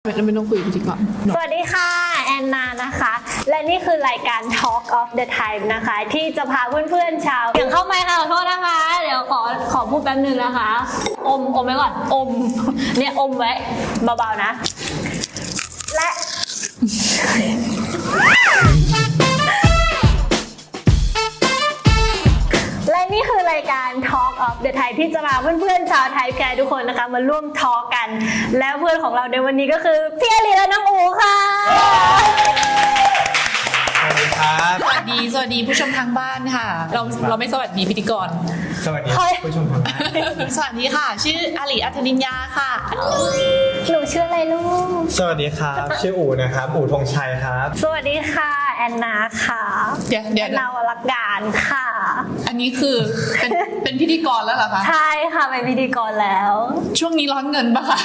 ไม่ต้องคุยกันดีกว่าสวัสดีค่ะแอนนานะคะ และนี่คือรายการ Talk of the Time นะคะ ที่จะพาเพื่อนๆชาวอย่างเข้าไม่ค่ะขอโทษนะคะ เดี๋ยวขอพูดแป๊บนึงนะคะ อมไว้ก่อนเนี่ยอมไว้เบาๆนะและนี่คือรายการ Talk of the Thai ที่จะมาเพื่อนๆชาวไทยแคร์ทุกคนนะคะมาร่วมทอล์กกัน แล้วเพื่อนของเราในวันนี้ก็คือพี่อลีและน้องอูค่ะสวัสดีครับ สวัสดีผู้ชมทางบ้านค่ะ เราไม่สวัสดีพิธีกร สวัสดีผู้ชมทางบ้าน สวัสดีค่ะ ชื่ออาลีอัธนิญญาค่ะ หนูชื่ออะไรลูก สวัสดีครับชื่ออู๋นะครับอู๋ธงชัยครับ สวัสดีค่ะแอนนาค่ะ เดี๋ยว แอนนาวรักการค่ะ อันนี้คือเป็นพิธีกรแล้วเหรอคะ ใช่ค่ะเป็นพิธีกรแล้ว ช่วงนี้ร้อนเงินปะคะ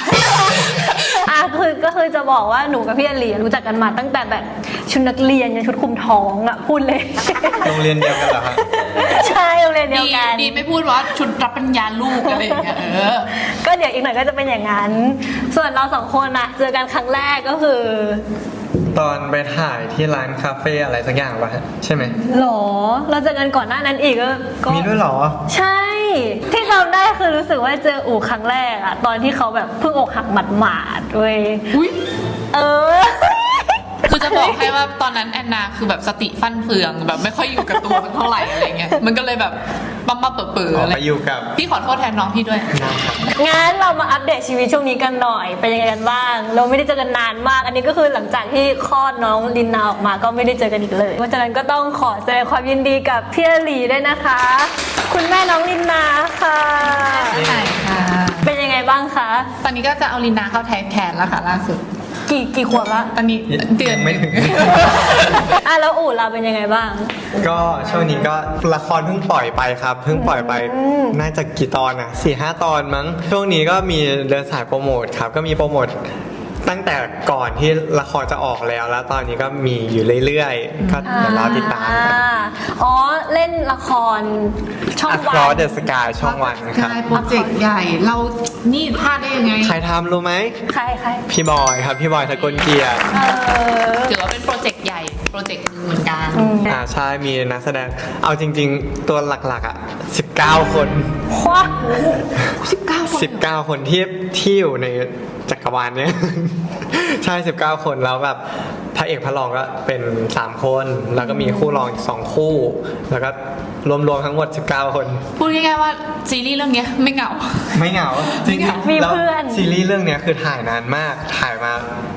ก็คือจะบอกว่าหนูกับพี่อลีรู้จักกันมาตั้งแต่แบบชุดนักเรียนยันชุดคลุมท้องอ่ะพูดเลย โรงเรียนเดียวกันเหรอครับ ใช่โรงเรียนเดียวกัน ดีไม่พูดว่าชุดรับปริญญาลูกอะไรอย่างเงี้ยก็เดี๋ยวอีกหน่อยก็จะเป็นอย่างนั้น ส่วนเราสองคนนะเจอกันครั้งแรกก็คือ ตอนไปถ่ายที่ร้านคาเฟ่อะไรสักอย่างป่ะฮะใช่ไหม หรอเราเจอกันก่อนหน้านั้นอีกก็ มีด้วยเหรอ ใช่ ที่จำได้คือรู้สึกว่าเจออู่ครั้งแรกอะตอนที่เขาแบบเพิ่งอกหักหมาดๆเว้ย อุ้ย เออ คือจะบอกให้ว่าตอนนั้นแอนนาคือแบบสติฟั่นเฟืองแบบไม่ค่อยอยู่กับตัวมันเท่าไหร่อะไรเงี้ยมันก็เลยแบบปั๊มเปื่อๆอะไร ไปอยู่กับ พี่ขอโทษแทนน้องพี่ด้วย งั้นเรามาอัปเดตชีวิตช่วงนี้กันหน่อยเป็นยังไงกันบ้าง เราไม่ได้เจอกันนานมาก อันนี้ก็คือหลังจากที่คลอดน้องลินนาออกมาก็ไม่ได้เจอกันอีกเลยเพราะฉะนั้นก็ต้องขอแสดงความยินดีกับพี่อลีด้วยนะคะ คุณแม่น้องลินนาค่ะ ใช่ค่ะ เป็นยังไงบ้างคะ ตอนนี้ก็จะเอาลินนาเข้าไทยแทนแล้วค่ะล่าสุด กี่ขวบละ ตอนนี้เดือน ไม่ถึง แล้วอู่เราเป็นยังไงบ้าง ก็ช่วงนี้ก็ละครเพิ่งปล่อยไปครับเพิ่งปล่อยไปน่าจะกี่ตอนอ่ะ4-5 ตอนมั้งช่วงนี้ก็มีเดินสายโปรโมทครับก็มีโปรโมทตั้งแต่ก่อนที่ละครจะออกแล้วตอนนี้ก็มีอยู่เรื่อยๆก็เดี๋ยวเราติดตามกัน อ๋อเล่นละครช่องวัน Across the Sky ช่องวันครับ ใช่โปรเจกต์ใหญ่เรานี่พลาดได้ยังไง ใครทำรู้ไหม ใคร พี่บอยครับพี่บอยทะกลเกียรติ ถือว่าเป็นโปรเจกต์ใหญ่โปรเจกต์เหมือนกัน ใช่มีนักแสดงเอาจริงๆตัวหลักๆอ่ะ19 คน ว้า 19 คนที่อยู่ในจักรวาลเนี้ย ใช่19 คนแล้วแบบพระเอกพระรองก็เป็น3 คนแล้วก็มีคู่รองอีก2 คู่ แล้วก็รวมๆทั้งหมด19 คน พูดง่ายๆว่าซีรีส์เรื่องนี้ไม่เหงา ไม่เหงาจริง มี แล้ว เพื่อน ซีรีส์เรื่องเนี้ยคือถ่ายนานมากถ่ายมา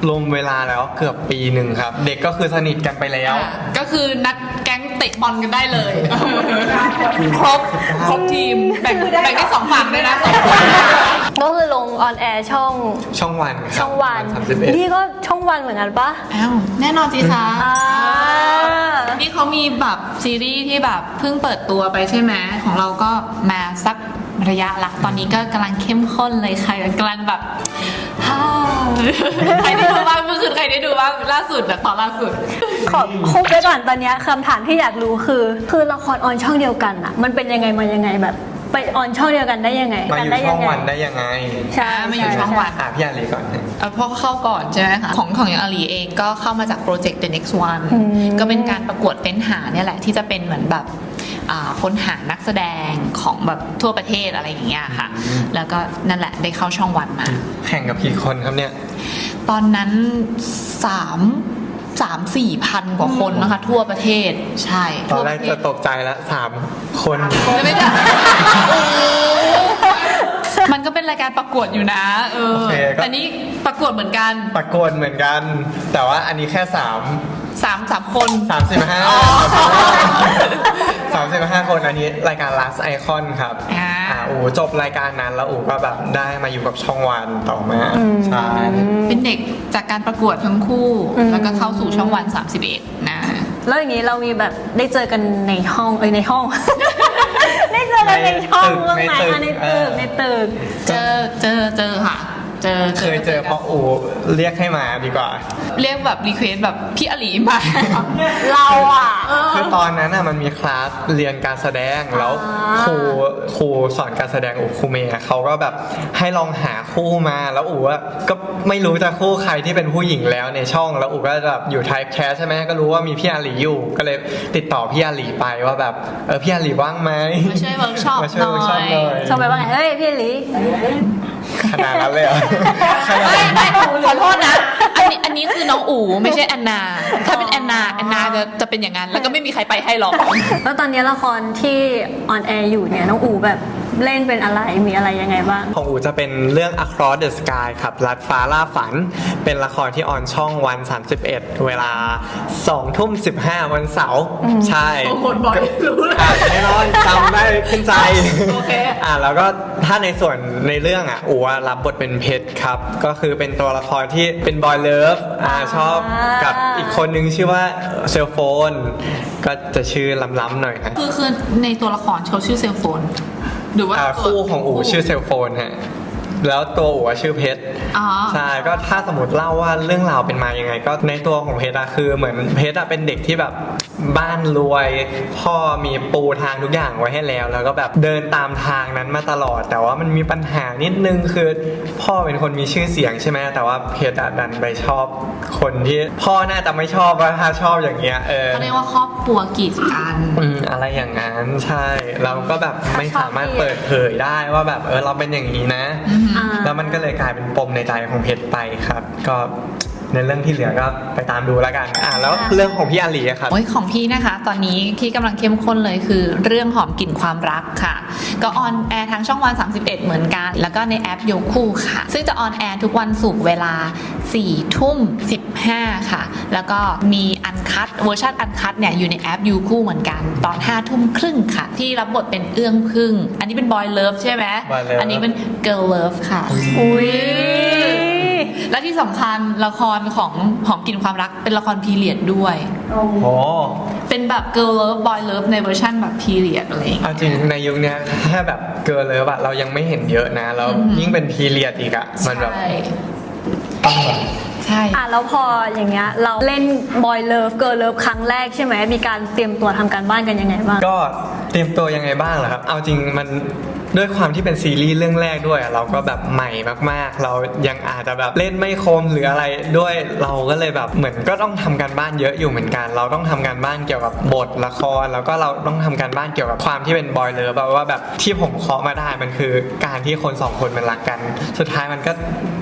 รวมเวลาแล้วเกือบปีหนึ่งครับ เด็กก็คือสนิทกันไปแล้ว ก็คือนัดแก๊งเตะบอลกันได้เลย ครบทีมแบ่งได้2 ฝั่งด้วยนะ2 คน ก็คือลงออนแอร์ช่อง ช่องวันครับ ช่องวัน 31 นี่ก็ช่องวันเหมือนกันปะ อ้าวแน่นอนสิคะ อ่า นี่เขามีแบบซีรีส์ที่แบบเพิ่งเปิดตัวไปใช่ไหมของเราก็มาสักระยะละตอนนี้ก็กำลังเข้มข้นเลยค่ะกำลังแบบ ใครได้ดูบ้างเมื่อคืนใครได้ดูบ้างล่าสุดแบบตอนล่าสุด ขอคุกไว้ก่อนตอนเนี้ยคำถามที่อยากรู้คือละครออนช่องเดียวกันอะมันเป็นยังไงมายังไงแบบไปออนช่องเดียวกันได้ยังไง มาอยู่ช่องวันได้ยังไง ใช่ มาอยู่ช่องวัน พี่อาลีก่อน เพราะเข้าก่อนใช่ไหมคะของอย่างอาลีเองก็เข้ามาจากโปรเจกต์ The Next One ก็เป็นการประกวดเฟ้นหาเนี่ยแหละที่จะเป็นเหมือนแบบค้นหานักแสดงของแบบทั่วประเทศอะไรอย่างเงี้ยค่ะแล้วก็นั่นแหละได้เข้าช่องวันมา แข่งกับกี่คนครับเนี่ย ตอนนั้น3-4 พันกว่าคนนะคะทั่วประเทศใช่ ตอนแรก ทั่วประเท จะ ศ ตกใจแล้ว3 คน ไม่ได้ มันก็เป็นรายการประกวดอยู่นะแต่นี่ประกวดเหมือนกัน ประกวดเหมือนกัน แต่ว่าอันนี้แค่3 คน 35 คนอันนี้รายการ Last Icon ครับอู๋จบรายการนั้นแล้วอู๋ก็แบบได้มาอยู่กับช่องวันต่อมาใช่ เป็นเด็กจากการประกวดทั้งคู่ แล้วก็เข้าสู่ช่องวัน31นะแล้วอย่างนี้เรามีแบบได้เจอกันในห้องในห้อง ได้เจอกันในช่องบ้างไหมคะในตึกเจอค่ะเจ เคยเจอเพราะอูเรียกให้มาดีกว่า เรียกแบบรีเควสแบบพี่อลีมา เราอ่ะ คือตอนนั้นน่ะมันมีคลาสเรียนการแสดงแล้วครูสอนการแสดงครูเมย์เขาก็แบบให้ลองหาคู่มาแล้วอู๋ก็ไม่รู้จะคู่ใครที่เป็นผู้หญิงแล้วในช่องแล้วอู๋ก็แบบอยู่ไทป์แคสใช่ไหมก็รู้ว่ามีพี่อาหลีอยู่ก็เลยติดต่อพี่อาหลีไปว่าแบบพี่อาหลีว่างไหม มาช่วยเวิร์กช็อป มาช่วยเวิร์กช็อปหน่อย ชมไปว่าไงเฮ้ยพี่หลี ขนาดนั้นเลยเหรอ ไม่ขอโทษนะอันนี้คือน้องอู๋ไม่ใช่แอนนา ถ้าเป็นแอนนาจะเป็นอย่างนั้นแล้วก็ไม่มีใครไปให้หรอก แล้วตอนนี้ละครที่ออนแอร์อยู่เนี่ยน้องอูแบบเล่นเป็นอะไรมีอะไรยังไงบ้าง ของอูจะเป็นเรื่อง Across the Sky ครับลัดฟ้าล่าฝันเป็นละครที่ออนช่องวัน 31 เวลา 20:15 วันเสาร์ใช่ โอ้โหบ่อยรู้เลย แน่นอนจำได้ขึ้นใจ โอเค แล้วก็ถ้าในส่วนในเรื่องอูรับบทเป็นเพชรครับก็คือเป็นตัวละครที่เป็นบอยเลิฟชอบกับอีกคนนึงชื่อว่าเซลโฟนก็จะชื่อล้ำๆหน่อยนะ คือในตัวละครเขาชื่อเซลโฟนหรือว่า คู่ของอูชื่อเซลโฟนฮะแล้วตัวอูชื่อเพชร อ๋อ ใช่ก็ถ้าสมมติเล่าว่าเรื่องราวเป็นมายังไง ก็ในตัวของเพชรคือเหมือนเพชรเป็นเด็กที่แบบบ้านรวยพ่อมีปูทางทุกอย่างไว้ให้แล้วก็แบบเดินตามทางนั้นมาตลอด แต่ว่ามันมีปัญหานิดนึงคือพ่อเป็นคนมีชื่อเสียงใช่ไหมแต่ว่าเพชรดันไปชอบคนที่พ่อน่าจะไม่ชอบว่าถ้าชอบอย่างเงี้ยเขาเรียกว่าครอบครัวกีดกัน อะไรอย่างนั้นใช่เราก็แบบไม่สามารถเปิดเผยได้ว่าแบบเราเป็นอย่างนี้นะแล้วมันก็เลยกลายเป็นปมในใจของเพชรไปครับก็ในเรื่องที่เหลือก็ไปตามดูแล้วกันแล้วเรื่องของพี่อาหลีครับของพี่นะคะตอนนี้ที่กำลังเข้มข้นเลยคือเรื่องหอมกลิ่นความรักค่ะก็ออนแอร์ทางช่องวัน31เหมือนกันแล้วก็ในแอปโยคูค่ะซึ่งจะออนแอร์ทุกวันศุกร์เวลา 4:15 ค่ะแล้วก็มีอันคัตเวอร์ชันอันคัตเนี่ยอยู่ในแอปโยคูเหมือนกันตอน 5:30 ค่ะที่รับบทเป็นเอื้องพึ่งอันนี้เป็นบอยเลิฟใช่ไหมอันนี้เป็นเกิร์ลเลิฟค่ะอุ้ยและที่สำคัญละครของหอมกลิ่นความรักเป็นละครพีเรียดด้วยเป็นแบบ girl love boy love ในเวอร์ชันแบบพีเรียดอะไรอย่างเงี้ยจริงในยุคนี้แค่แบบ girl love เรายังไม่เห็นเยอะนะแล้วยิ่งเป็นพีเรียดอีกมันแบบใช่แล้วพออย่างเงี้ยเราเล่น boy love girl love ครั้งแรกใช่ไหมมีการเตรียมตัวทำการบ้านกันยังไงบ้างก็เตรียมตัวยังไงบ้างเหรอครับเอาจริงมันด้วยความที่เป็นซีรีส์เรื่องแรกด้วยเราก็แบบใหม่มากๆเรายังอาจจะแบบเล่นไม่คมหรืออะไรด้วยเราก็เลยแบบเหมือนก็ต้องทำการบ้านเยอะอยู่เหมือนกันเราต้องทำการบ้านเกี่ยวกับบทละครแล้วก็เราต้องทำการบ้านเกี่ยวกับความที่เป็นบอยเลิฟว่าแบบที่ผมเคาะมาได้มันคือการที่คนสองคนมันรักกันสุดท้ายมันก็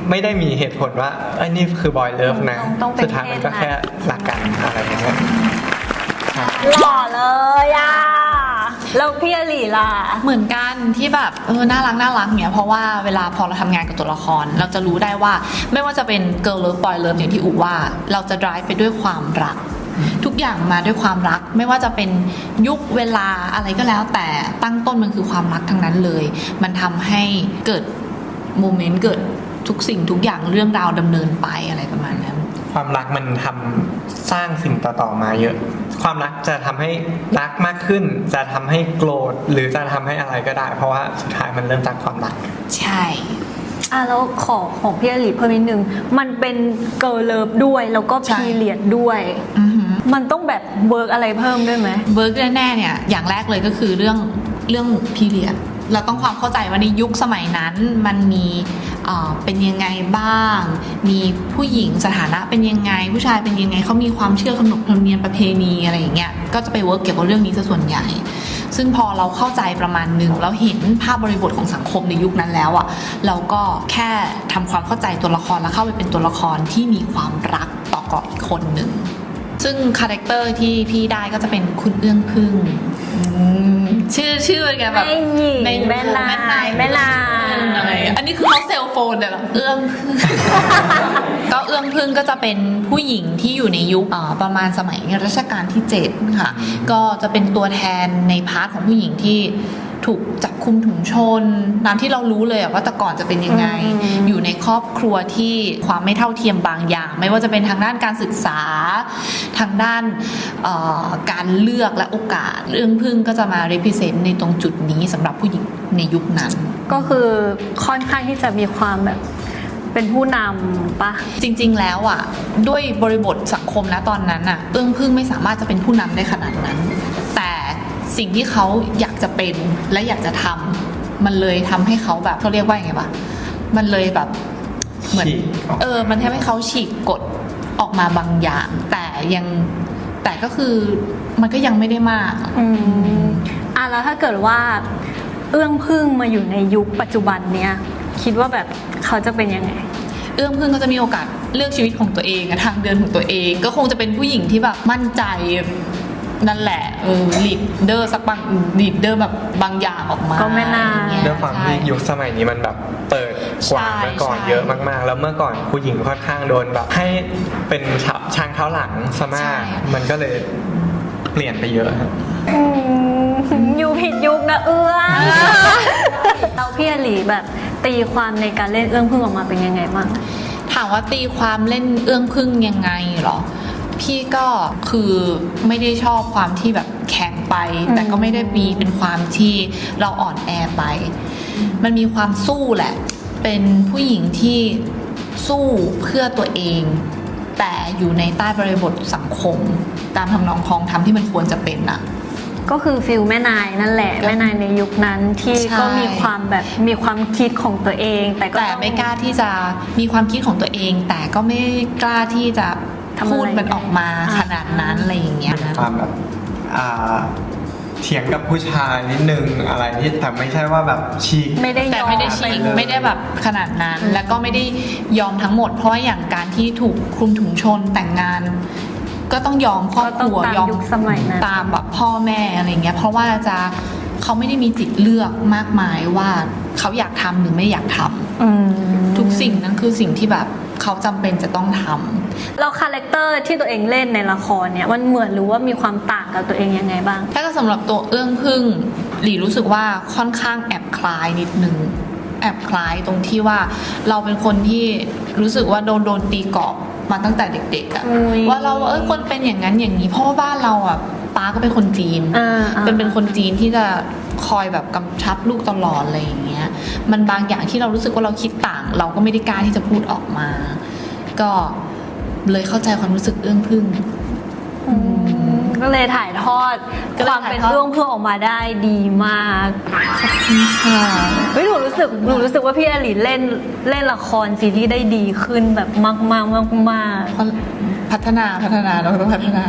ไม่ได้มีเหตุผลว่านี่คือบอยเลิฟนะสุดท้ายมันก็แค่รักกันอะไรอย่างเงี้ยหล่อเลยแล้วพี่อหลีล่ะเหมือนกันที่แบบน่ารักเนี่ยเพราะว่าเวลาพอเราทำงานกับตัวละครเราจะรู้ได้ว่าไม่ว่าจะเป็น girl love boy love อย่างที่อู๋ว่าเราจะ drive ไปด้วยความรักทุกอย่างมาด้วยความรักไม่ว่าจะเป็นยุคเวลาอะไรก็แล้วแต่ตั้งต้นมันคือความรักทั้งนั้นเลยมันทำให้เกิดโมเมนต์เกิดทุกสิ่งทุกอย่างเรื่องราวดำเนินไปอะไรประมาณนั้นความรักมันทำสร้างสิ่งต่อๆมาเยอะความรักจะทำให้รักมากขึ้นจะทำให้โกรธหรือจะทำให้อะไรก็ได้เพราะว่าสุดท้ายมันเริ่มจากความรักใช่แล้วของพี่อหลีเพิ่มนิดนึงมันเป็นเกิร์ลเลิฟด้วยแล้วก็พีเรียดด้วยมันต้องแบบเวิร์กอะไรเพิ่มด้วยไหมเวิร์กแน่ๆเนี่ยอย่างแรกเลยก็คือเรื่องพีเรียดเราต้องความเข้าใจว่าในยุคสมัยนั้นมันมีเป็นยังไงบ้างมีผู้หญิงสถานะเป็นยังไงผู้ชายเป็นยังไงเขามีความเชื่อขนบธรรมเนียมประเพณีอะไรอย่างเงี้ยก็จะไปเวิร์กเกี่ยวกับเรื่องนี้ซะส่วนใหญ่ซึ่งพอเราเข้าใจประมาณนึงแล้วเห็นภาพบริบทของสังคมในยุคนั้นแล้วเราก็แค่ทำความเข้าใจตัวละครแล้วเข้าไปเป็นตัวละครที่มีความรักต่อกับอีกคนหนึ่งซึ่งคาแรคเตอร์ที่พี่ได้ก็จะเป็นคุณเอื้องพึ่งชื่อเป็นไงแบบแม่นายอะไรอันนี้คือเขาเซลโฟนเลยเหรอเอื้องพึ่งก็เอื้องพึ่งก็จะเป็นผู้หญิงที่อยู่ในยุคประมาณสมัยรัชกาลที่7ค่ะก็จะเป็นตัวแทนในพาร์ทของผู้หญิงที่ถูกจับคุมถุงชนตามที่เรารู้เลยว่าแต่ก่อนจะเป็นยังไงอยู่ในครอบครัวที่ความไม่เท่าเทียมบางอย่างไม่ว่าจะเป็นทางด้านการศึกษาทางด้านการเลือกและโอกาสเรื่องพึ่งก็จะมา represent ในตรงจุดนี้สำหรับผู้หญิงในยุคนั้นก็คือค่อนข้างที่จะมีความแบบ เป็นผู้นำปะ จริงๆแล้วอ่ะด้วยบริบทสังคมนะตอนนั้นอ่ะเอื้องพึ่งไม่สามารถจะเป็นผู้นำได้ขนาดนั้น แต่สิ่งที่เขาอยากจะเป็นและอยากจะทำมันเลยทำให้เขาแบบเขาเรียกว่าอย่างไงวะมันเลยแบบเหมือน ฉีกออก มันทำให้เขาฉีกกฎออกมาบางอย่าง แต่ก็คือมันก็ยังไม่ได้มาก แล้วถ้าเกิดว่าเอื้องพึ่งมาอยู่ในยุคปัจจุบันเนี้ยคิดว่าแบบเขาจะเป็นยังไง เอื้องพึ่งก็จะมีโอกาสเลือกชีวิตของตัวเองทางเดินของตัวเอง ก็คงจะเป็นผู้หญิงที่แบบมั่นใจนั่นแหละลีดเดอร์สักบางลีดเดอร์แบบบางอย่างออกมา ก็ไม่นาน อะไรเงี้ ด้วยความที่ ใช่ ยุคสมัยนี้มันแบบเปิดกว่า ใช่ เมื่อก่อน ใช่ เยอะมากๆ แล้วเมื่อก่อนผู้หญิงค่อนข้างโดนแบบให้เป็นช้างเท้าหลังซะมากมันก็เลยเปลี่ยนไปเยอะครับ อยู่ผิดยุคนะเอื้องเราพี่อลีแบบตีความในการเล่นเอื้องพึ่งออกมาเป็นยังไงบ้าง ถามว่าตีความเล่นเอื้องพึ่งยังไงเหรอ พี่ก็คือไม่ได้ชอบความที่แบบแข็งไป แต่ก็ไม่ได้มีเป็นความที่เราอ่อนแอไป มันมีความสู้แหละ เป็นผู้หญิงที่สู้เพื่อตัวเอง แต่อยู่ในใต้บริบทสังคม ตามทำนองคลองธรรมที่มันควรจะเป็นน่ะ ก็คือฟิลแม่นายนั่นแหละแม่นายในยุคนั้นที่ ใช่ ก็มีความแบบมีความคิดของตัวเอง แต่ก็ แต่ไม่กล้าที่จะมีความคิดของตัวเอง แต่ก็ไม่กล้าที่จะพูดมันออกมาขนาดนั้นอะไรอย่างเงี้ย เป็นความแบบเถียงกับผู้ชายนิดนึงอะไรที่แต่ไม่ใช่ว่าแบบฉีก ไม่ได้ยอ แต่ไม่ได้ฉีก เลย ไม่ได้แบบขนาดนั้น แล้วก็ไม่ได้ยอมทั้งหมด เพราะว่าอย่างการที่ถูกคลุมถุงชนแต่งงาน ก็ต้องยอมครอบครัว ก็ต้องตาม ยอม ยุคสมัยนั้น ตามแบบพ่อแม่อะไรเงี้ยเพราะว่าเขาไม่ได้มีจิตเลือกมากมายว่าเขาอยากทำหรือไม่อยากทำทุกสิ่งนั้นคือสิ่งที่แบบเขาจำเป็นจะต้องทำ แล้วคาแรคเตอร์ที่ตัวเองเล่นในละครเนี่ยมันเหมือนหรือว่ามีความต่างกับตัวเองยังไงบ้าง ถ้าก็สำหรับตัวเอื้องพึ่งหลีรู้สึกว่าค่อนข้างแอบคล้ายนิดนึงแอบคล้ายตรงที่ว่าเราเป็นคนที่รู้สึกว่าโดนตีกรอบมาตั้งแต่เด็กๆอะ อุ๊ย ว่าเราคนเป็นอย่างนั้นอย่างนี้เพราะว่าบ้านเราอะป้าก็เป็นคนจีน อ่า เป็นคนจีนที่จะคอยแบบกำชับลูกตลอดอะไรอย่างเงี้ยมันบางอย่างที่เรารู้สึกว่าเราคิดต่าง เราก็ไม่ได้กล้าที่จะพูดออกมา ก็เลยเข้าใจความรู้สึกเอื้องพึ่ง ก็เลยถ่ายทอด ก็เลย ความเป็น ถ่ายทอด เรื่องเพื่อออกมาได้ดีมาก ค่ะ เฮ้ยหนูรู้สึกว่าพี่อลีเล่นละครซีรีส์ได้ดีขึ้นแบบมากๆมาก เพราะพัฒนาเราก็ต้องพัฒนา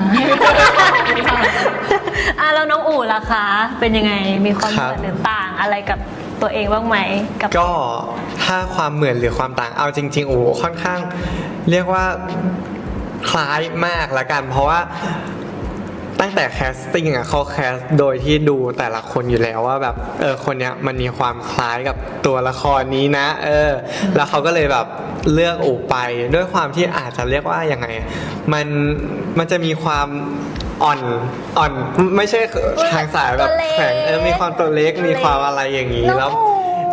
ๆแล้วน้องอู๋ล่ะคะเป็นยังไงมีความ ครับ เหมือนหรือต่างอะไรกับตัวเองบ้างไหมกับ ก็ถ้าความเหมือนหรือความต่างเอาจริงๆโอ้โหค่อนข้างเรียกว่าคล้ายมากละกัน เพราะว่าตั้งแต่แคสติ้งอ่ะเขาแคสโดยที่ดูแต่ละคนอยู่แล้วว่าแบบคนเนี้ยมันมีความคล้ายกับตัวละครนี้นะแล้วเขาก็เลยแบบเลือกอูไปด้วยความที่อาจจะเรียกว่ายังไงมันจะมีความอ่อนไม่ใช่ทางสายแบบแข็งมีความตัวเล็กมีความอะไรอย่างนี้แล้ว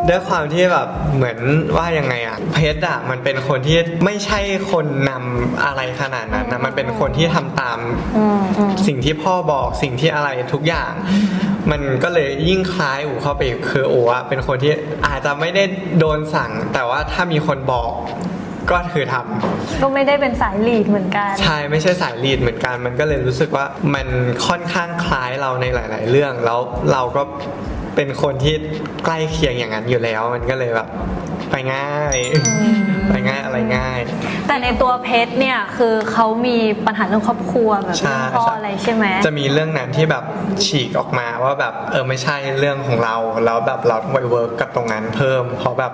ด้วยความที่แบบเหมือนว่ายังไงอะเพชรอะมันเป็นคนที่ไม่ใช่คนนำอะไรขนาดนั้นนะมันเป็นคนที่ทำตามสิ่งที่พ่อบอกสิ่งที่อะไรทุกอย่าง มันก็เลยยิ่งคล้ายอู๋เข้าไปอีกคืออู๋อะเป็นคนที่อาจจะไม่ได้โดนสั่ง แต่ว่าถ้ามีคนบอกก็คือทำ ก็ไม่ได้เป็นสายลีดเหมือนกัน ใช่ไม่ใช่สายลีดเหมือนกัน มันก็เลยรู้สึกว่ามันค่อนข้างคล้ายเราในหลาย ๆ เรื่องแล้วเราก็เป็นคนที่ใกล้เคียงอย่างนั้นอยู่แล้ว มันก็เลยแบบไปง่ายไปง่ายอะไรง่าย แต่ในตัวเพชรเนี่ยคือเขามีปัญหาเรื่องครอบครัวแบบ ใช่ เรื่องพ่ออะไรใช่ไหม จะมีเรื่องนั้นที่แบบฉีกออกมาว่าแบบไม่ใช่เรื่องของเราแล้วแบบเราต้องไปเวิร์กกับตรงนั้นเพิ่มเพราะแบบ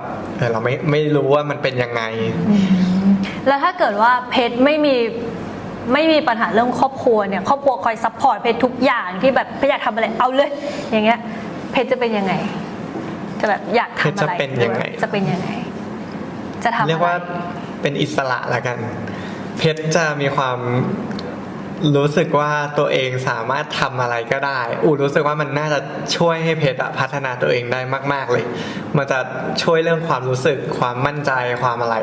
เราไม่รู้ว่ามันเป็นยังไง แล้วถ้าเกิดว่าเพชรไม่มีปัญหาเรื่องครอบครัวเนี่ยครอบครัวคอยซัพพอร์ตเพชรทุกอย่างที่แบบเพชรอยากทำอะไรเอาเลย อย่างเงี้ยเพชรจะเป็นยังไง จะแบบอยากทำอะไร เพชรจะเป็นยังไง จะเป็นยังไง จะทำอะไร เรียกว่าเป็นอิสระละกัน เพชรจะมีความรู้สึกว่าตัวเองสามารถทำอะไรก็ได้รู้สึกว่ามันน่าจะช่วยให้เพชรพัฒนาตัวเองได้มากๆเลย มันจะช่วยเรื่องความรู้สึกความมั่นใจความอะไร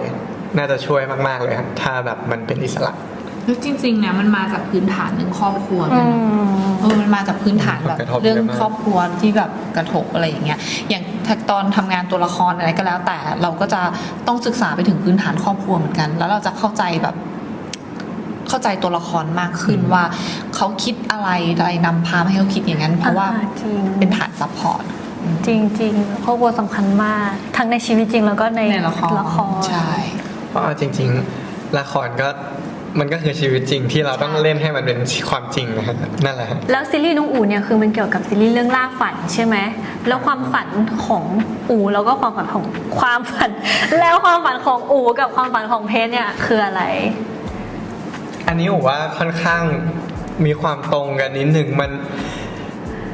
น่าจะช่วยมากๆเลยครับถ้าแบบมันเป็นอิสระ แล้วจริงๆเนี่ยมันมาจากพื้นฐานเรื่องครอบครัวด้วยนะมันมาจากพื้นฐานแบบ กระทบ เรื่อง เยอะมาก ครอบครัวที่แบบกระทบอะไรอย่างเงี้ยอย่าง ตอนทำงานตัวละครอะไรก็แล้ว แต่เราก็จะต้องศึกษาไปถึงพื้นฐานครอบครัวเหมือนกัน แล้วเราจะเข้าใจตัวละครมากขึ้นว่าเขาคิดอะไรนำพาให้เขาคิดอย่างนั้น เพราะว่า จริง เป็นฐานซัพพอร์ต จริงๆครอบครัวสำคัญมากทั้งในชีวิตจริงแล้วก็ใน ละครใช่ เพราะเอาจริงๆละครก็มันก็คือชีวิตจริงที่เราต้องเล่นให้มันเป็นความจริงนะฮะนั่นแหละ แล้วซีรีส์น้องอู๋เนี่ยคือมันเกี่ยวกับซีรีส์เรื่องล่าฝันใช่ไหมแล้วความฝันของอู๋แล้วก็ความฝันของแล้วความฝันของอู๋กับความฝันของเพชรเนี่ยคืออะไร อันนี้ผมว่าค่อนข้างมีความตรงกันนิดหนึ่ง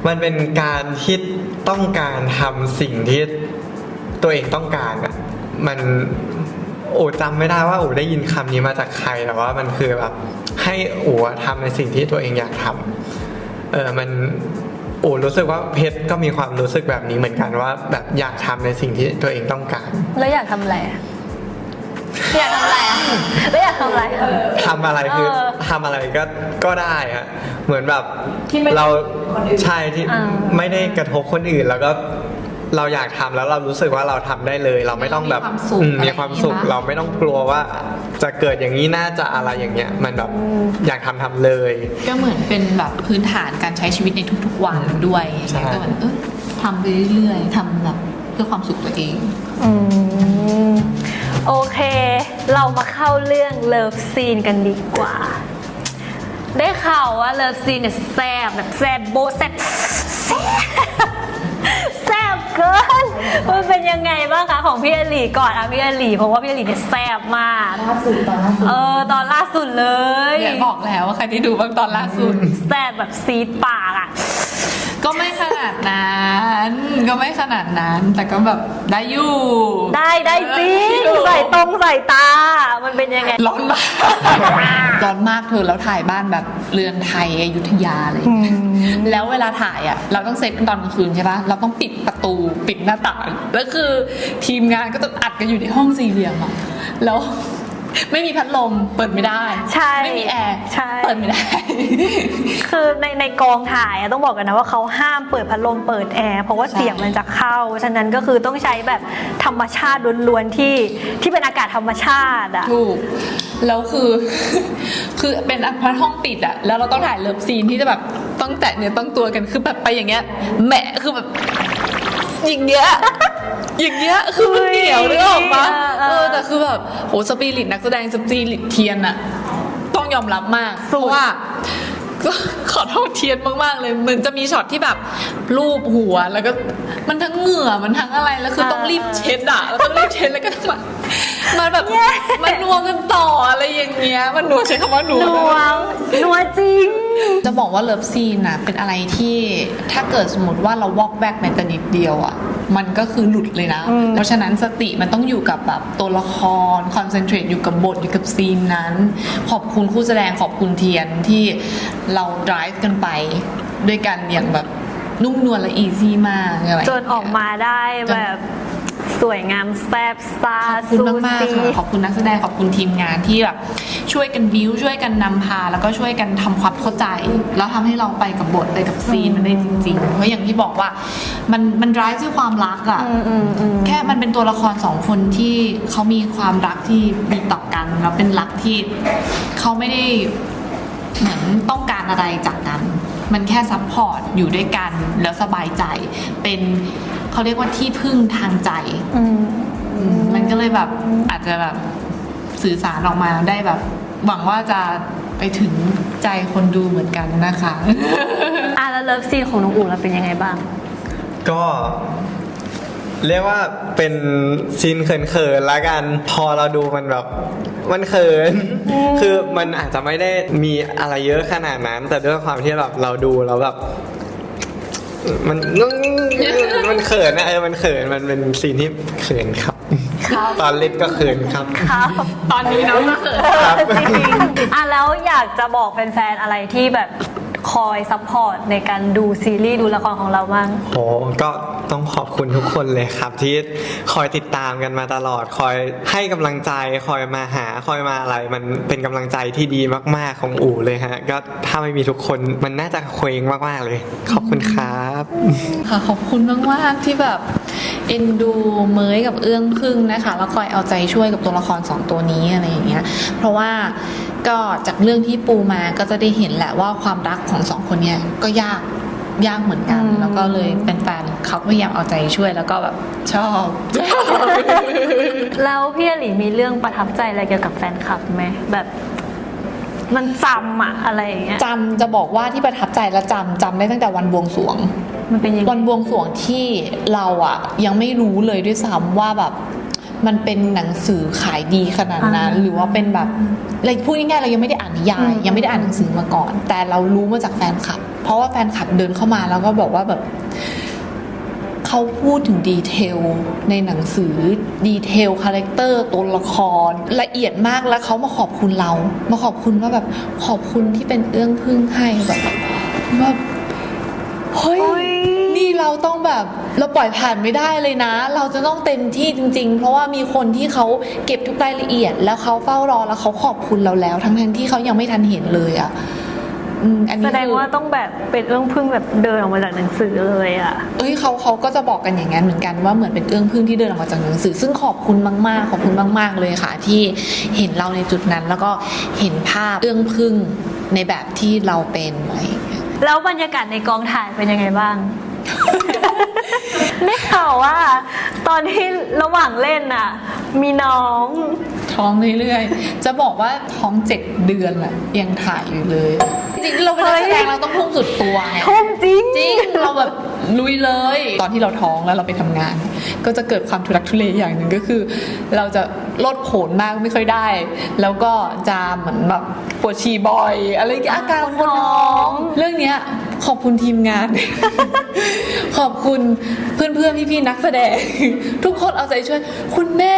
มันเป็นการที่ต้องการทำสิ่งที่ตัวเองต้องการอ่ะมันโอ้จำไม่ได้ว่าโอ้ได้ยินคำนี้มาจากใครแต่ว่ามันคือแบบให้โอ้ทำในสิ่งที่ตัวเองอยากทำมันโอ้รู้สึกว่าเพชรก็มีความรู้สึกแบบนี้เหมือนกันว่าแบบอยากทำในสิ่งที่ตัวเองต้องการ แล้วอยากทำอะไรอะอยากทำอะไรอะแล้วอยากทำอะไรอะ ทำอะไรคือทำอะไรก็ได้ฮะเหมือนแบบเราใช่ที่ไม่ได้กระทบคนอื่นแล้วก็เราอยากทำแล้วเรารู้สึกว่าเราทำได้เลย เราไม่ต้องแบบมีความสุขเราไม่ต้องกลัวว่าจะเกิดอย่างนี้น่าจะอะไรอย่างเงี้ยมันแบบอยากทำเลย ก็เหมือนเป็นแบบพื้นฐานการใช้ชีวิตในทุกๆวันด้วย ใช่ ก็เหมือนทำไปเรื่อยๆทำแบบเพื่อความสุขตัวเอง โอเค เรามาเข้าเรื่องเลิฟซีนกันดีกว่า ได้ข่าวว่าเลิฟซีนเนี่ยแซ่บแบบแซ่บโบะแซ่บแซ่บเกินมันเป็นยังไงบ้างคะของพี่อลีก่อนพี่อลีเพราะว่าพี่อลีเนี่ยแซ่บมากตอนล่าสุดตอนล่าสุดเลย เนี่ยบอกแล้วว่าใครที่ดูบ้างตอนล่าสุด แซ่บแบบซีดปากอ่ะ ก็ไม่ขนาดนั้นแต่ก็แบบได้อยู่ ได้จริงใส่ตามันเป็นยังไง ร้อนมากร้อนมากเธอแล้วถ่ายบ้านแบบเรือนไทยอยุธยาอะไรอย่างเลยแล้วเวลาถ่ายอ่ะเราต้องเซตกันตอนกลางคืนใช่ปะเราต้องปิดประตูปิดหน้าต่างแล้วคือทีมงานก็ต้องอัดกันอยู่ในห้องสี่เหลี่ยมอ่ะแล้วไม่มีพัดลมเปิดไม่ได้ ใช่ ไม่มีแอร์ ใช่ เปิดไม่ได้ คือในกองถ่ายอะต้องบอกกันนะว่าเขาห้ามเปิดพัดลมเปิดแอร์เพราะว่า ใช่ เสียงมันจะเข้าฉะนั้นก็คือต้องใช้แบบธรรมชาติล้วนๆที่เป็นอากาศธรรมชาติอะ ถูกแล้วคือ คือเป็นพัดห้องปิดอะแล้วเราต้องถ่ายเลิฟซีนที่จะแบบต้องแตะเนื้อต้องตัวกันคือแบบไปอย่างเงี้ยแหมะคือแบบอย่างเงี้ยคือมันเหนียวนึกออกปะแต่คือแบบโหสปิริตนักแสดงสปิริตเทียนอะต้องยอมรับมากเพราะว่าก็ขอโทษเทียนมากๆเลยเหมือนจะมีช็อตที่แบบรูปหัวแล้วก็มันทั้งเหงื่อมันทั้งอะไรแล้วคือต้องรีบเช็ดอะแล้วต้องรีบเช็ดแล้วก็ต้องมาแบบมันนัวกันต่ออะไรอย่างเงี้ยมันนัวใช้คำว่านัว นัวจริง จะบอกว่าเลิฟซีนน่ะเป็นอะไรที่ถ้าเกิดสมมติว่าเราวอกแบกแม้แต่นิดเดียวอ่ะมันก็คือหลุดเลยนะ เพราะฉะนั้นสติมันต้องอยู่กับแบบตัวละครคอนเซนเทรตอยู่กับบทอยู่กับซีนนั้น ขอบคุณคู่แสดงขอบคุณเทียนที่เรา drive กันไปด้วยกันอย่างแบบนุ่มนวลและอีซี่มากอะไร จนออกมาได้แบบสวยงามแซ่บซ่า ขอบคุณมากๆค่ะขอบคุณนักแสดงขอบคุณทีมงานที่แบบช่วยกันบิ้วช่วยกันนำพาแล้วก็ช่วยกันทำความเข้าใจ แล้วทำให้เราไปกับบทไปกับซีนมันได้จริงๆเพราะอย่างที่บอกว่ามันร้ายด้วยความรักอ่ะแค่มันเป็นตัวละครสองคนที่เขามีความรักที่มีต่อกันแล้วเป็นรักที่เขาไม่ได้เหมือนต้องการอะไรจากกัน มันแค่ซัพพอร์ตอยู่ด้วยกันแล้วสบายใจเป็นเขาเรียกว่าที่พึ่งทางใจมันก็เลยแบบอาจจะแบบสื่อสารออกมาได้แบบหวังว่าจะไปถึงใจคนดูเหมือนกันนะคะ แล้วเลิฟซีนของน้องอู๋เราเป็นยังไงบ้าง ก็เรียกว่าเป็นซีนเขินๆละกันพอเราดูมันแบบมันเขินคือมันอาจจะไม่ได้มีอะไรเยอะขนาดนั้น แต่ด้วยความที่แบบเราดูแล้วแบบมันเขินนะมันเขินมันเป็นซีนที่เขินครับ ตอนเล่นก็เขินครับ ตอนนี้น้องก็เขิน ครับ จริงแล้วอยากจะบอกแฟนๆอะไรที่แบบคอยซัพพอร์ตในการดูซีรีส์ดูละครของเราบ้าง โหก็ต้องขอบคุณทุกคนเลยครับที่คอยติดตามกันมาตลอดคอยให้กำลังใจคอยมาหาคอยมาอะไรมันเป็นกำลังใจที่ดีมากๆของอู๋เลยฮะก็ถ้าไม่มีทุกคนมันน่าจะเคว้งมากๆเลยขอบคุณครับ ค่ะขอบคุณมากๆที่แบบ เอ็นดูเมยกับเอื้องพึ่งนะคะแล้วคอยเอาใจช่วยกับตัวละคร2ตัวนี้อะไรอย่างเงี้ยเพราะว่าก็จากเรื่องที่ปูมาก็จะได้เห็นแหละว่าความรักของ2คนเนี้ยก็ยากเหมือนกันแล้วก็เลยเป็นแฟนเขาพยายามเอาใจช่วยแล้วก็แบบชอบ แล้วพี่อลีมีเรื่องประทับใจอะไรเกี่ยวกับแฟนคลับไหมแบบมันจำอะอะไรอย่างเงี้ย จำจะบอกว่าที่ประทับใจและจำได้ตั้งแต่วันบวงสรวง มันเป็นยังไง วันบวงสรวงที่เราอะยังไม่รู้เลยด้วยซ้ำว่าแบบมันเป็นหนังสือขายดีขนาดนั้น หรือว่าเป็นแบบอะไรพูดง่ายๆเรายังไม่ได้อ่านนิยาย ยังไม่ได้อ่านหนังสือมาก่อน แต่เรารู้มาจากแฟนคลับ เพราะว่าแฟนคลับเดินเข้ามาแล้วก็บอกว่าแบบเขาพูดถึงดีเทลในหนังสือดีเทลคาแรคเตอร์ตัวละครละเอียดมากแล้วเขามาขอบคุณเรามาขอบคุณว่าแบบขอบคุณที่เป็นเอื้องพึ่งให้แบบเฮ้ยนี่เราต้องแบบเราปล่อยผ่านไม่ได้เลยนะ เราจะต้องเต็มที่จริงๆเพราะว่ามีคนที่เขาเก็บทุกรายละเอียดแล้วเขาเฝ้ารอแล้วเขาขอบคุณเราแล้วทั้งที่เขายังไม่ทันเห็นเลยอ่ะอันนี้ แสดงว่าต้องแบบเป็นเอื้องพึ่งแบบเดินออกมาจากหนังสือเลยอ่ะ เขาก็จะบอกกันอย่างนั้นเหมือนกันว่าเหมือนเป็นเอื้องพึ่งที่เดินออกมาจากหนังสือซึ่งขอบคุณมากๆขอบคุณมากๆเลยค่ะ ที่เห็นเราในจุดนั้นแล้วก็เห็นภาพเอื้องพึ่งในแบบที่เราเป็นอะไรอย่างเงี้ย แล้วบรรยากาศในกองถ่ายเป็นยังไงบ้าง ได้ข่าวว่า ตอนที่ระหว่างเล่นน่ะ มีน้อง ท้องเรื่อยๆจะบอกว่าท้อง7 เดือนอะยังถ่ายอยู่เลยจริงๆเราเป็นนักแสดงเราต้องทุ่มสุดตัวไง ทุ่มจริง จริงเราแบบลุยเลย ตอนที่เราท้องแล้วเราไปทำงาน ก็จะเกิดความทุรักทุเลอย่างหนึ่งก็คือ เราจะลดโผนมากไม่ค่อยได้ แล้วก็จะเหมือนแบบปวดฉี่บ่อยอะไรอย่างเงี้ยอาการคนท้องเรื่องเนี้ยขอบคุณทีมงาน ขอบคุณเพื่อนๆพี่ๆนักแสดง ทุกคนเอาใจช่วยคุณแม่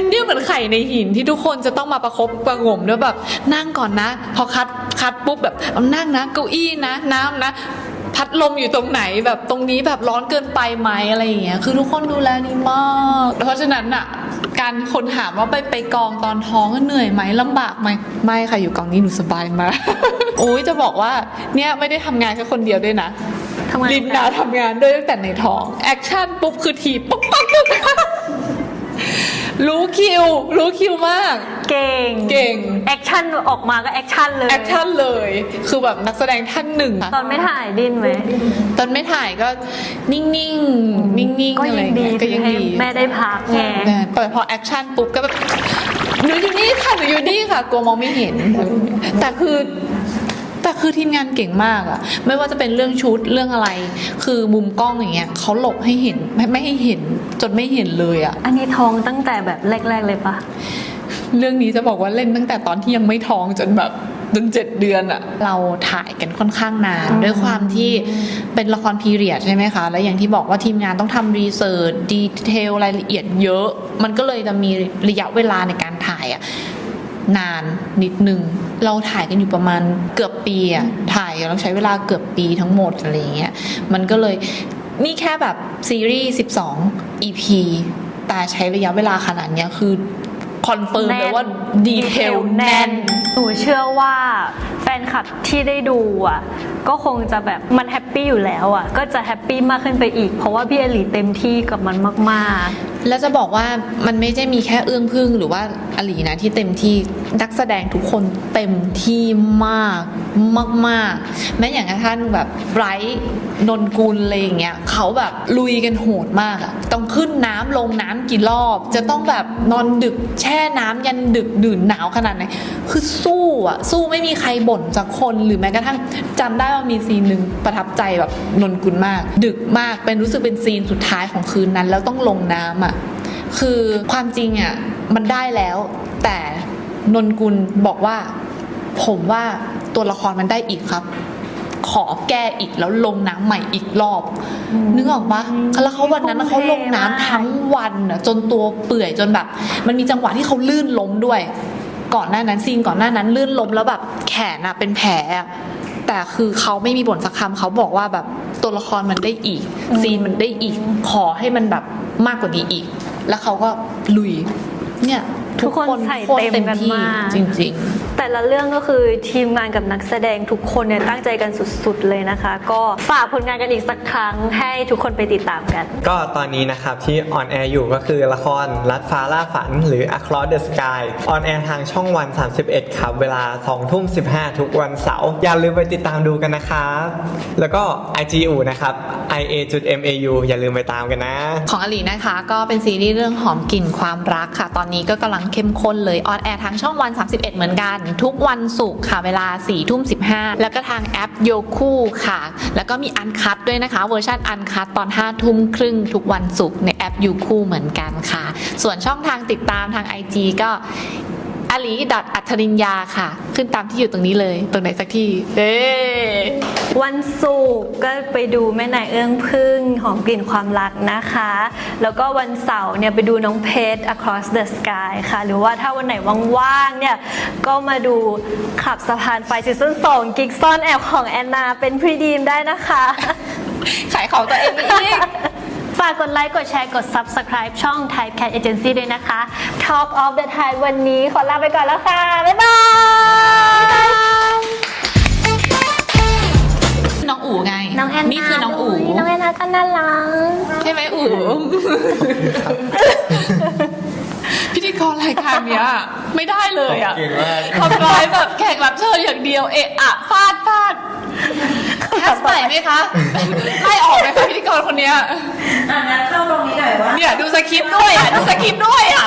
เนี่ยเหมือนไข่ในหินที่ทุกคนจะต้องมาประคบประหงมด้วยแบบนั่งก่อนนะ พอคัดปุ๊บแบบเอานั่งนะเก้าอี้นะน้ำนะพัดลมอยู่ตรงไหนแบบตรงนี้แบบร้อนเกินไปไหมอะไรอย่างเงี้ยคือทุกคนดูแลดีมากเพราะฉะนั้นอ่ะการคนถามว่าไปกองตอนท้องก็เหนื่อยไหมลำบากไหมไม่ค่ะอยู่กองนี้หนูสบายมาก โอ้ยจะบอกว่าเนี่ยไม่ได้ทำงานแค่คนเดียวด้วยนะ ทำงาน ลินดาทำงานด้วยตั้งแต่ในท้องแอคชั่นปุ๊บคือทีปุ๊บปั๊บปุ๊บ รู้คิวมาก เก่งแอคชั่นออกมาก็แอคชั่นเลย แอคชั่นเลยคือแบบนักแสดงท่านหนึ่ง ตอนไม่ถ่ายดิ้นไหม ตอนไม่ถ่ายก็นิ่งๆ ก็ อะไร ยังดี ก็ยัง ให้ ดี แม่ได้พักไง แต่พอแอคชั่นปุ๊บก็แบบหนูอยู่นี่ค่ะกลัวมองไม่เห็น แต่คือทีมงานเก่งมากอะไม่ว่าจะเป็นเรื่องชุดเรื่องอะไร คือมุมกล้องอย่างเงี้ยเขาหลบให้เห็นไม่ให้เห็นจนไม่เห็นเลยอะ อันนี้ท้องตั้งแต่แบบแรกๆเลยปะ เรื่องนี้จะบอกว่าเล่นตั้งแต่ตอนที่ยังไม่ท้องจนแบบจน7 เดือนอะเราถ่ายกันค่อนข้างนานด้วยความที่เป็นละครพีเรียดใช่ไหมคะแล้วอย่างที่บอกว่าทีมงานต้องทำรีเสิร์ชดีเทลรายละเอียดเยอะ มันก็เลยจะมีระยะเวลาในการถ่ายอะนานนิดนึงเราถ่ายกันอยู่ประมาณเกือบปีอะถ่ายเราใช้เวลาเกือบปีทั้งหมดอะไรอย่างเงี้ยมันก็เลยนี่แค่แบบซีรีส์12 EP แต่ใช้ระยะเวลาขนาดเนี้ยคือคอนเฟิร์มเลยว่าดีเทลแน่น หนูเชื่อว่าแฟนคลับที่ได้ดูอ่ะก็คงจะแบบมันแฮปปี้อยู่แล้วอ่ะก็จะแฮปปี้มากขึ้นไปอีกเพราะว่าพี่อลีเต็มที่กับมันมากๆ แล้วจะบอกว่ามันไม่ใช่มีแค่เอื้องพึ่งหรือว่าอลีนะที่เต็มที่นักแสดงทุกคนเต็มที่มากมากแม้อย่างกระทั่งแบบไบรท์นนกุลอะไรอย่างเงี้ยเขาแบบลุยกันโหดมากอะต้องขึ้นน้ำลงน้ำกี่รอบจะต้องแบบนอนดึกแช่น้ำยันดึกดื่นหนาวขนาดไหนคือสู้อะสู้ไม่มีใครบ่นสักคนหรือแม้กระทั่งจำได้ว่ามีซีนหนึ่งประทับใจแบบนนกุลมาก ดึกมากเป็นรู้สึกเป็นซีนสุดท้ายของคืนนั้นแล้วต้องลงน้ำอะคือความจริงอ่ะมันได้แล้วแต่นนกุลบอกว่าผมว่าตัวละครมันได้อีกครับ ขอแก้อีกแล้วลงน้ำใหม่อีกรอบนึกออกปะแล้วเขาวันนั้นเขาลงน้ำทั้งวันอ่ะจนตัวเปื่อยจนแบบมันมีจังหวะที่เขาลื่นล้มด้วยก่อนหน้านั้นซีนก่อนหน้านั้นลื่นล้มแล้วแบบแขนอ่ะเป็นแผลแต่คือเขาไม่มีบ่นสักคำเขาบอกว่าแบบตัวละครมันได้อีกซีนมันได้อีกขอให้มันแบบมากกว่านี้อีกแล้วเขาก็ลุยเนี่ย ทุกคนใส่เต็มกันมาก จริง แต่ละเรื่องก็คือทีมงานกับนักแสดงทุกคนเนี่ยตั้งใจกันสุดๆเลยนะคะ ก็ฝากผลงานกันอีกสักครั้งให้ทุกคนไปติดตามกัน ก็ตอนนี้นะครับที่ออนแอร์อยู่ก็คือละครลัดฟ้าล่าฝันหรือ Across the Sky ออนแอร์ทางช่องวัน 31 ครับ เวลา 20:15 ทุกวันเสาร์อย่าลืมไปติดตามดูกันนะครับแล้วก็ IG อูนะครับ ia.mau อย่าลืมไปตามกันนะ ๆ ของอลีนะคะก็เป็นซีรีส์เรื่องหอมกลิ่นความรักค่ะ ตอนนี้ก็กำลังเข้มข้นเลยออนแอร์ทางช่องวัน 31 เหมือนกัน ทุกวันศุกร์ค่ะเวลา 4:15 แล้วก็ทางแอปโยคูค่ะ แล้วก็มีอันคัตด้วยนะคะเวอร์ชันอันคัตตอน 5:30 ทุกวันศุกร์ในแอปโยคูเหมือนกันค่ะ ส่วนช่องทางติดตามทาง IG ก็อลีอัธริญญาค่ะ ขึ้นตามที่อยู่ตรงนี้เลยตรงไหนสักที่วันศุกร์ก็ไปดูแม่นายเอื้องพึ่งหอมกลิ่นความรักนะคะ แล้วก็วันเสาร์เนี่ยไปดูน้องเพชร Across the Sky ค่ะ หรือว่าถ้าวันไหนว่างๆเนี่ยก็มาดูขับสะพานไฟซีซั่น2กิ๊กซ่อนแอบของแอนนาเป็นพรีดีมได้นะคะ ขายของตัวเองอีก ฝากกดไลค์ กดแชร์ กด Subscribe ช่อง Thai Cat Agency ด้วยนะคะ Talk of the Thai วันนี้ขอลาไปก่อนแล้วค่ะ บ๊ายบาย น้องอู๋ไง น้องแอนนา นี่คือน้องอู๋ น้องแอนนาก็น่ารัก ใช่ไหมอู๋ พิธีกรรายการเนี้ยไม่ได้เลยอ่ะ เก่งมาก ทำร้ายแบบแขกรับเชิญอย่างเดียวเอะอะฟาดแคสใหม่ไหมคะไล่ออกไหมคะพิธีกรคนเนี้ย งั้นเข้าตรงนี้หน่อยว่า เนี่ยดูสคริปต์ด้วยอ่ะดูสคริปต์ด้วยอ่ะ